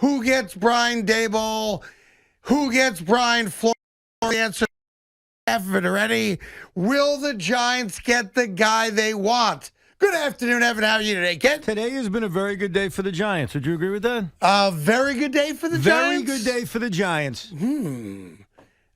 Who gets Brian Daboll? Who gets Brian Flores? The answer Evan already. Will the Giants get the guy they want? Good afternoon, Evan. How are you today, Ken? Today has been a very good day for the Giants. Would you agree with that? Very good day for the Giants? Very good day for the Giants.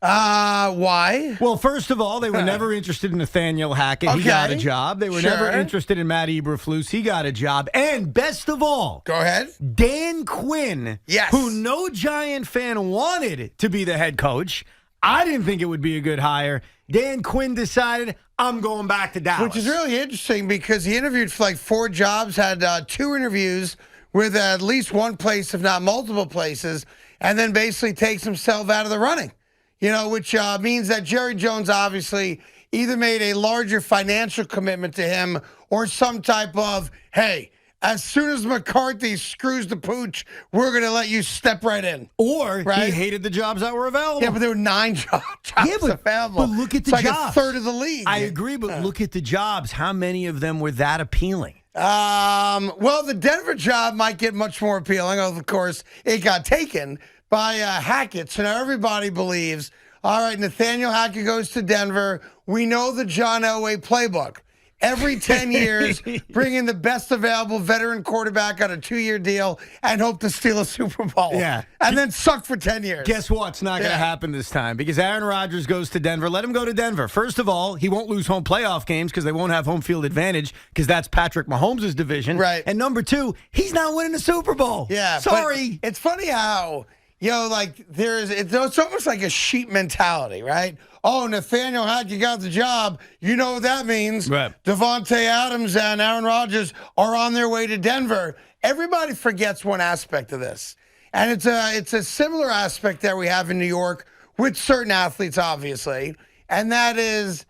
Why? Well, first of all, they were never interested in Nathaniel Hackett. He got a job. They were never interested in Matt Eberflus. He got a job. And best of all, go ahead. Dan Quinn, who no Giant fan wanted to be the head coach. I didn't think it would be a good hire. Dan Quinn decided, I'm going back to Dallas. Which is really interesting because he interviewed for like 4 jobs, had 2 interviews with at least one place, if not multiple places, and then basically takes himself out of the running. You know, which means that Jerry Jones obviously either made a larger financial commitment to him or some type of, hey, as soon as McCarthy screws the pooch, we're going to let you step right in. Or he hated the jobs that were available. Yeah, but there were 9 jobs available. But look at the jobs. It's like a third of the league. I agree, but look at the jobs. How many of them were that appealing? Well, the Denver job might get much more appealing. Of course, it got taken by Hackett. So now everybody believes, all right, Nathaniel Hackett goes to Denver. We know the John Elway playbook. Every 10 years, bring in the best available veteran quarterback on a 2-year deal and hope to steal a Super Bowl. Yeah. And then suck for 10 years. Guess what? It's not going to happen this time because Aaron Rodgers goes to Denver. Let him go to Denver. First of all, he won't lose home playoff games because they won't have home field advantage because that's Patrick Mahomes' division. Right. And number 2, he's not winning the Super Bowl. Yeah. Sorry. It's funny how, like it's almost like a sheep mentality, right? Oh, Nathaniel Hackett got the job. You know what that means. Right. Devontae Adams and Aaron Rodgers are on their way to Denver. Everybody forgets one aspect of this. And it's a similar aspect that we have in New York with certain athletes, obviously. And that is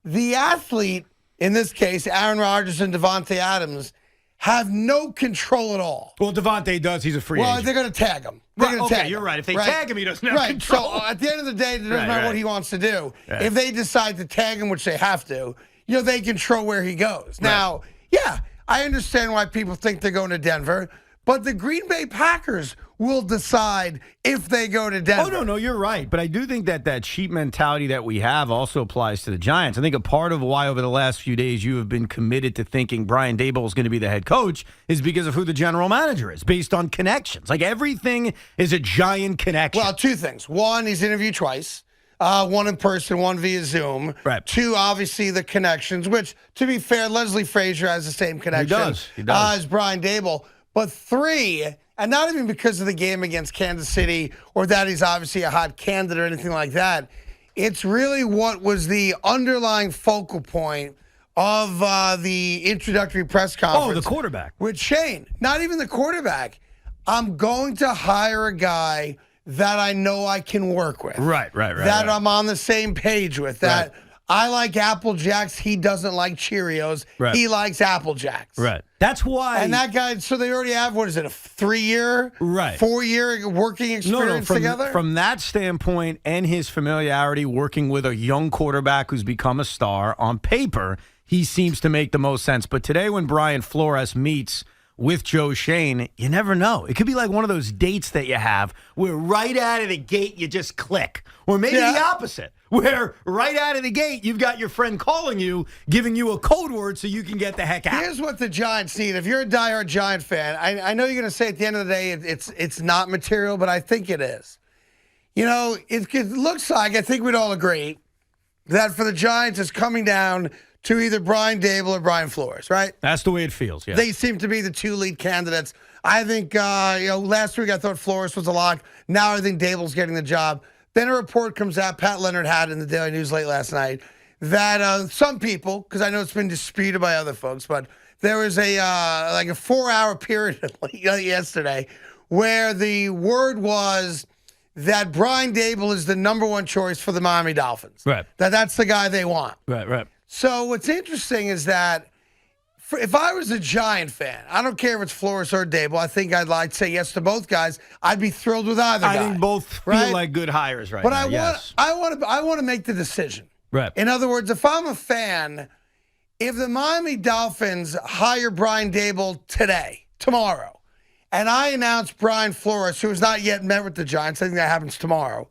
the athlete, in this case, Aaron Rodgers and Devontae Adams, have no control at all. Well, Devontae does. He's a free agent. Well, they're going to tag him. You're right. If they tag him, he doesn't have control. So at the end of the day, it doesn't matter what he wants to do. Right. If they decide to tag him, which they have to, they control where he goes. Right. Now, I understand why people think they're going to Denver, but the Green Bay Packers will decide if they go to Denver. Oh, no, you're right. But I do think that sheep mentality that we have also applies to the Giants. I think a part of why over the last few days you have been committed to thinking Brian Daboll is going to be the head coach is because of who the general manager is, based on connections. Like everything is a giant connection. Well, 2 things. 1, he's interviewed twice. 1 in person, 1 via Zoom. Right. 2, obviously, the connections, which, to be fair, Leslie Frazier has the same connection He does. As Brian Daboll. But 3, and not even because of the game against Kansas City or that he's obviously a hot candidate or anything like that. It's really what was the underlying focal point of the introductory press conference. Oh, the quarterback. With Shane. Not even the quarterback. I'm going to hire a guy that I know I can work with. Right. That I'm on the same page with. That I like Apple Jacks. He doesn't like Cheerios. Right. He likes Apple Jacks. Right. That's why. And that guy, so they already have, what is it, a 3-year, 4-year working experience together? From that standpoint and his familiarity working with a young quarterback who's become a star, on paper, he seems to make the most sense. But today when Brian Flores meets with Joe Shane, you never know. It could be like one of those dates that you have where right out of the gate you just click. Or maybe the opposite, where right out of the gate you've got your friend calling you, giving you a code word so you can get the heck out. Here's what the Giants need. If you're a diehard Giant fan, I know you're going to say at the end of the day it's not material, but I think it is. It looks like, I think we'd all agree, that for the Giants it's coming down to either Brian Daboll or Brian Flores, right? That's the way it feels, yeah. They seem to be the 2 lead candidates. I think, last week I thought Flores was a lock. Now I think Daboll's getting the job. Then a report comes out, Pat Leonard had in the Daily News late last night, that some people, because I know it's been disputed by other folks, but there was a 4-hour period yesterday where the word was that Brian Daboll is the number 1 choice for the Miami Dolphins. Right. That's the guy they want. Right. So what's interesting is that if I was a Giant fan, I don't care if it's Flores or Daboll, I think I'd like to say yes to both guys. I'd be thrilled with either guy. I think both feel like good hires right now. But I want to make the decision. Right. In other words, if I'm a fan, if the Miami Dolphins hire Brian Daboll tomorrow, and I announce Brian Flores, who has not yet met with the Giants, I think that happens tomorrow,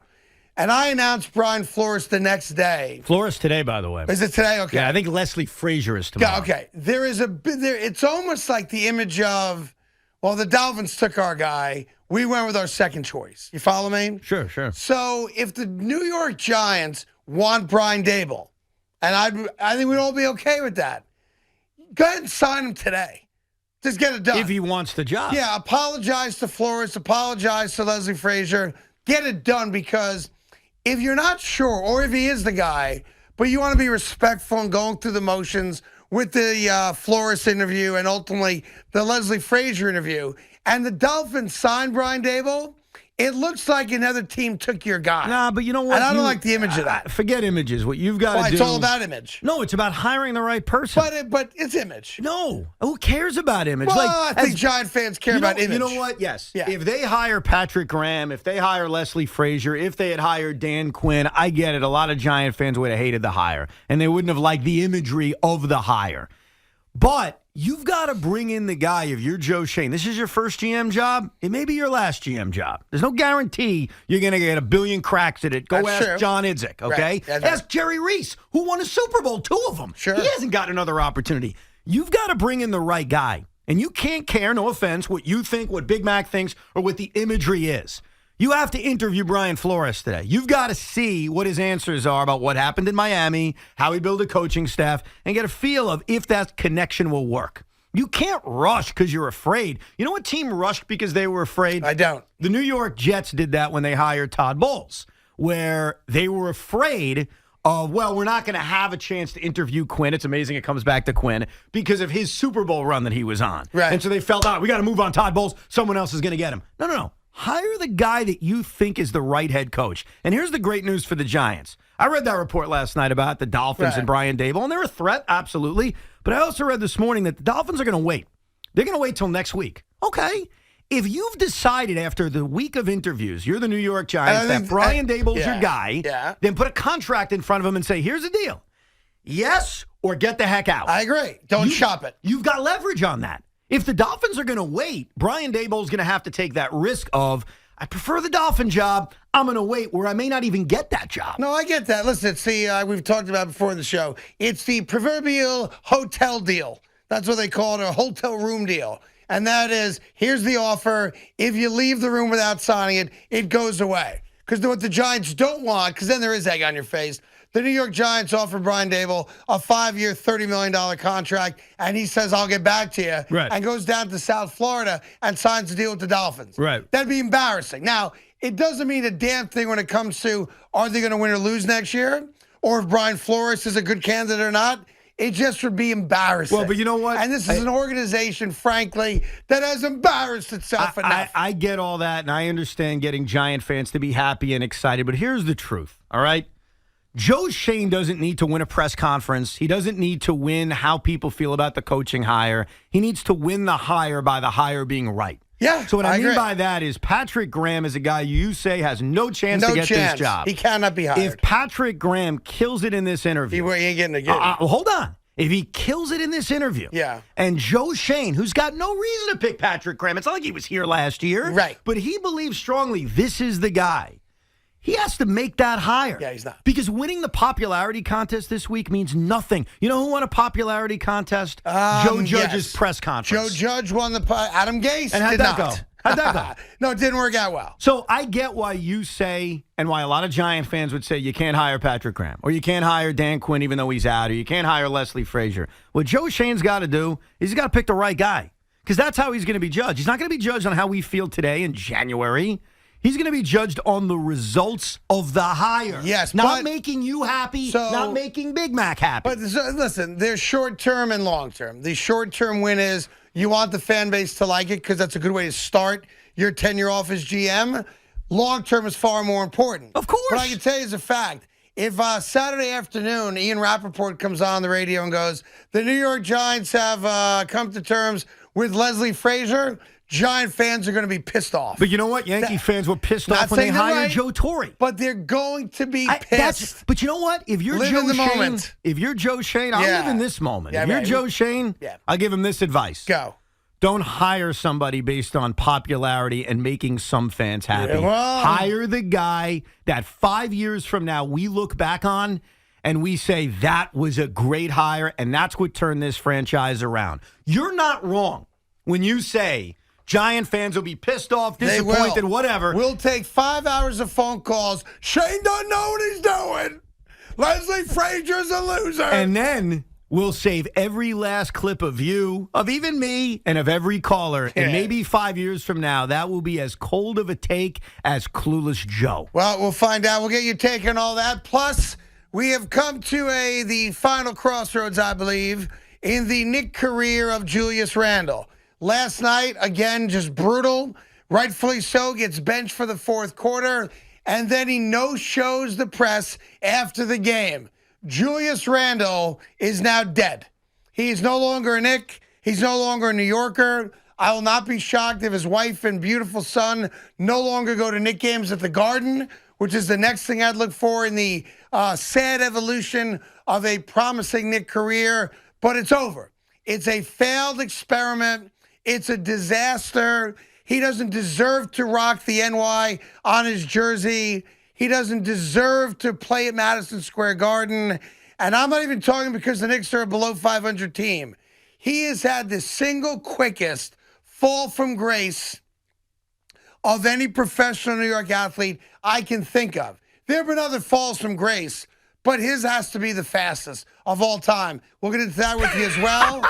and I announce Brian Flores the next day. Flores today, by the way. Is it today? Okay. Yeah, I think Leslie Frazier is tomorrow. Yeah, okay. It's almost like the image of, well, the Dolphins took our guy. We went with our second choice. You follow me? Sure. So if the New York Giants want Brian Daboll, and I think we'd all be okay with that, go ahead and sign him today. Just get it done. If he wants the job. Yeah, apologize to Flores, apologize to Leslie Frazier. Get it done, because if you're not sure, or if he is the guy, but you want to be respectful and going through the motions with the Flores interview and ultimately the Leslie Frazier interview, and the Dolphins signed Brian Daboll, it looks like another team took your guy. Nah, but you know what? And I don't like the image of that. Forget images. What you've got to do. It's all about image. No, it's about hiring the right person. But it's image. No. Who cares about image? Well, I think Giant fans care about image. You know what? Yes. Yeah. If they hire Patrick Graham, if they hire Leslie Frazier, if they had hired Dan Quinn, I get it. A lot of Giant fans would have hated the hire, and they wouldn't have liked the imagery of the hire. But you've got to bring in the guy. If you're Joe Shane, this is your first GM job. It may be your last GM job. There's no guarantee you're going to get a billion cracks at it. Go That's ask true. John Idzik, okay? Right. Ask Jerry Reese, who won a Super Bowl, 2 of them. Sure. He hasn't got another opportunity. You've got to bring in the right guy. And you can't care, no offense, what you think, what Big Mac thinks, or what the imagery is. You have to interview Brian Flores today. You've got to see what his answers are about what happened in Miami, how he built a coaching staff, and get a feel of if that connection will work. You can't rush because you're afraid. You know what team rushed because they were afraid? I don't. The New York Jets did that when they hired Todd Bowles, where they were afraid of, well, we're not going to have a chance to interview Quinn. It's amazing it comes back to Quinn because of his Super Bowl run that he was on. Right. And so they felt, we got to move on Todd Bowles. Someone else is going to get him. No. Hire the guy that you think is the right head coach. And here's the great news for the Giants. I read that report last night about the Dolphins and Brian Daboll, and they're a threat, absolutely. But I also read this morning that the Dolphins are going to wait. They're going to wait till next week. Okay. If you've decided after the week of interviews, you're the New York Giants, that Brian Daboll's your guy, then put a contract in front of him and say, here's the deal. Yes, or get the heck out. I agree. Don't shop it. You've got leverage on that. If the Dolphins are going to wait, Brian Daboll's going to have to take that risk of, I prefer the Dolphin job. I'm going to wait where I may not even get that job. No, I get that. Listen, see, we've talked about it before in the show. It's the proverbial hotel deal. That's what they call it, a hotel room deal. And that is, here's the offer. If you leave the room without signing it, it goes away. Because what the Giants don't want, because then there is egg on your face, the New York Giants offered Brian Daboll a 5-year, $30 million contract, and he says, I'll get back to you, and goes down to South Florida and signs a deal with the Dolphins. Right. That'd be embarrassing. Now, it doesn't mean a damn thing when it comes to are they going to win or lose next year, or if Brian Flores is a good candidate or not. It just would be embarrassing. Well, but you know what? And this is an organization, frankly, that has embarrassed itself enough. I get all that, and I understand getting Giant fans to be happy and excited, but here's the truth, all right? Joe Shane doesn't need to win a press conference. He doesn't need to win how people feel about the coaching hire. He needs to win the hire by the hire being right. Yeah, so what I mean agree. by that is Patrick Graham is a guy you say has no chance to get this job. He cannot be hired. If Patrick Graham kills it in this interview. He ain't getting a gig. Hold on. If he kills it in this interview. And Joe Shane, who's got no reason to pick Patrick Graham. It's not like he was here last year. Right. But he believes strongly this is the guy. He has to make that hire. Yeah, he's not. Because winning the popularity contest this week means nothing. You know who won a popularity contest? Joe Judge's press conference. Joe Judge won the Adam Gase and how'd did that not. go? How'd that go? No, it didn't work out well. So I get why you say, and why a lot of Giant fans would say, you can't hire Patrick Graham, or you can't hire Dan Quinn even though he's out, or you can't hire Leslie Frazier. What Joe Shane's got to do is he's got to pick the right guy, because that's how he's going to be judged. He's not going to be judged on how we feel today in January. He's going to be judged on the results of the hire. Yes, not making you happy, not making Big Mac happy. But listen, there's short-term and long-term. The short-term win is you want the fan base to like it because that's a good way to start your tenure off as GM. Long-term is far more important. Of course. But I can tell you as a fact, if Saturday afternoon Ian Rappaport comes on the radio and goes, the New York Giants have come to terms with Leslie Frazier, Giant fans are going to be pissed off. But you know what? Yankee fans were pissed off when they hired Joe Torre. But they're going to be pissed. But you know what? If you're Joe Shane, I'll live in this moment. If you're Joe Shane, I'll give him this advice. Go. Don't hire somebody based on popularity and making some fans happy. Yeah, well, hire the guy that 5 years from now we look back on and we say that was a great hire, and that's what turned this franchise around. You're not wrong when you say Giant fans will be pissed off, disappointed, whatever. We'll take 5 hours of phone calls. Shane doesn't know what he's doing. Leslie Frazier's a loser. And then we'll save every last clip of you, of even me, and of every caller. And maybe 5 years from now, that will be as cold of a take as Clueless Joe. Well, we'll find out. We'll get you taking all that. Plus, we have come to the final crossroads, I believe, in the Nick career of Julius Randle. Last night, again, just brutal. Rightfully so, gets benched for the fourth quarter, and then he no-shows the press after the game. Julius Randle is now dead. He is no longer a Knick. He's no longer a New Yorker. I will not be shocked if his wife and beautiful son no longer go to Knick games at the Garden, which is the next thing I'd look for in the sad evolution of a promising Knick career. But it's over. It's a failed experiment. It's a disaster. He doesn't deserve to rock the NY on his jersey. He doesn't deserve to play at Madison Square Garden. And I'm not even talking because the Knicks are a below 500 team. He has had the single quickest fall from grace of any professional New York athlete I can think of. There have been other falls from grace, but his has to be the fastest of all time. We'll get into that with you as well.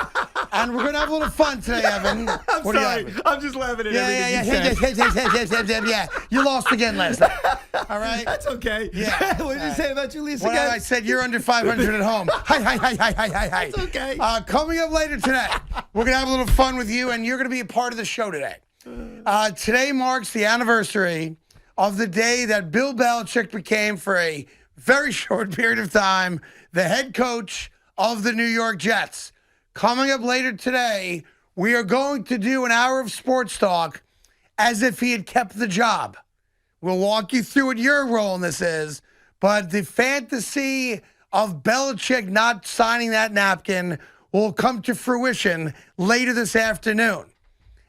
And we're going to have a little fun today, Evan. I'm sorry. I'm just laughing at everything you said. Yeah. You lost again last night. All right? That's okay. Yeah. What did you say about Julius Well, again? I said you're under 500 at home. Hi. That's okay. Coming up later today, we're going to have a little fun with you, and you're going to be a part of the show today. Today marks the anniversary of the day that Bill Belichick became, for a very short period of time, the head coach of the New York Jets. Coming up later today, we are going to do an hour of sports talk as if he had kept the job. We'll walk you through what your role in this is, but the fantasy of Belichick not signing that napkin will come to fruition later this afternoon.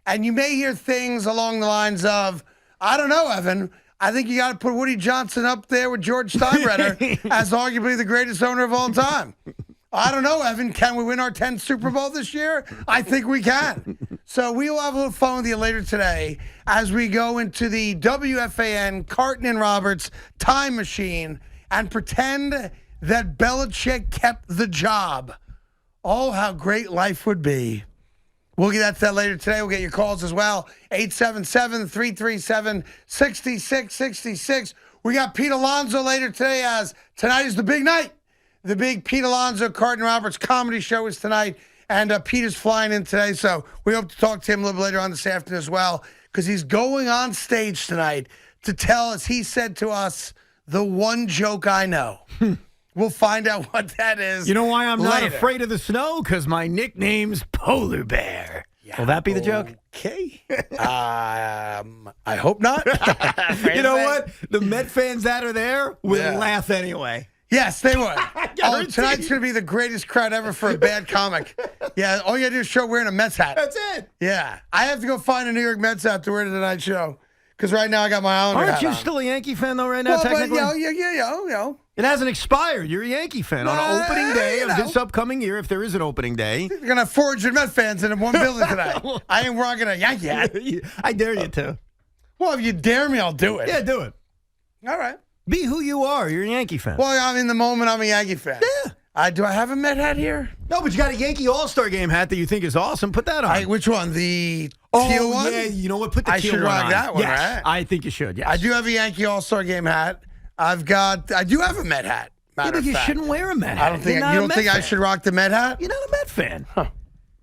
And you may hear things along the lines of, I don't know, Evan, I think you got to put Woody Johnson up there with George Steinbrenner as arguably the greatest owner of all time. I don't know, Evan. Can we win our 10th Super Bowl this year? I think we can. So we will have a little fun with you later today as we go into the WFAN Carton and Roberts time machine and pretend that Belichick kept the job. Oh, how great life would be. We'll get to that later today. We'll get your calls as well. 877-337-6666. We got Pete Alonso later today, as tonight is the big night. The big Pete Alonso, Carton Roberts comedy show is tonight, and Pete is flying in today, so we hope to talk to him a little bit later on this afternoon as well, because he's going on stage tonight to tell, as he said to us, the one joke I know. We'll find out what that is. You know why I'm not later. afraid of the snow? Because my nickname's Polar Bear. Yeah, Will that be the joke? Okay. I hope not. You know what? The Met fans that are there will laugh anyway. Yes, they would. Guaranteed. Tonight's going to be the greatest crowd ever for a bad comic. Yeah, all you got to do is show wearing a Mets hat. That's it. Yeah. I have to go find a New York Mets hat to wear to tonight's show, because right now I got my Islander hat Aren't you on. still a Yankee fan, though, right now, Well, technically? but, yeah. It hasn't expired. You're a Yankee fan. On Well, opening day of you know. this upcoming year, if there is an opening day. You're going to have 400 Met fans in one building tonight. I ain't rocking a Yankee hat. I dare you to. Well, if you dare me, I'll do it. Yeah, do it. All right. Be who you are. You're a Yankee fan. Well, I'm in the moment. I'm a Yankee fan. Yeah. Do I have a Met hat here? No, but you got a Yankee All-Star Game hat that you think is awesome. Put that on. Which one? The oh, teal one? yeah. You know what? Put the I teal should one rock on. that one, yes, right? I think you should, yes. I do have a Yankee All-Star Game hat. I do have a Met hat. Yeah, but you shouldn't wear a Met hat. I don't think. You're You not a don't Met think I fan. should rock the Met hat? You're not a Met fan. Huh.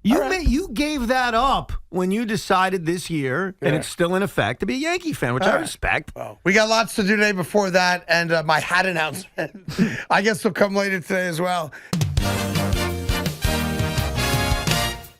You gave that up when you decided this year, and it's still in effect, to be a Yankee fan, which I respect. Well, we got lots to do today before that, and my hat announcement, I guess, will come later today as well.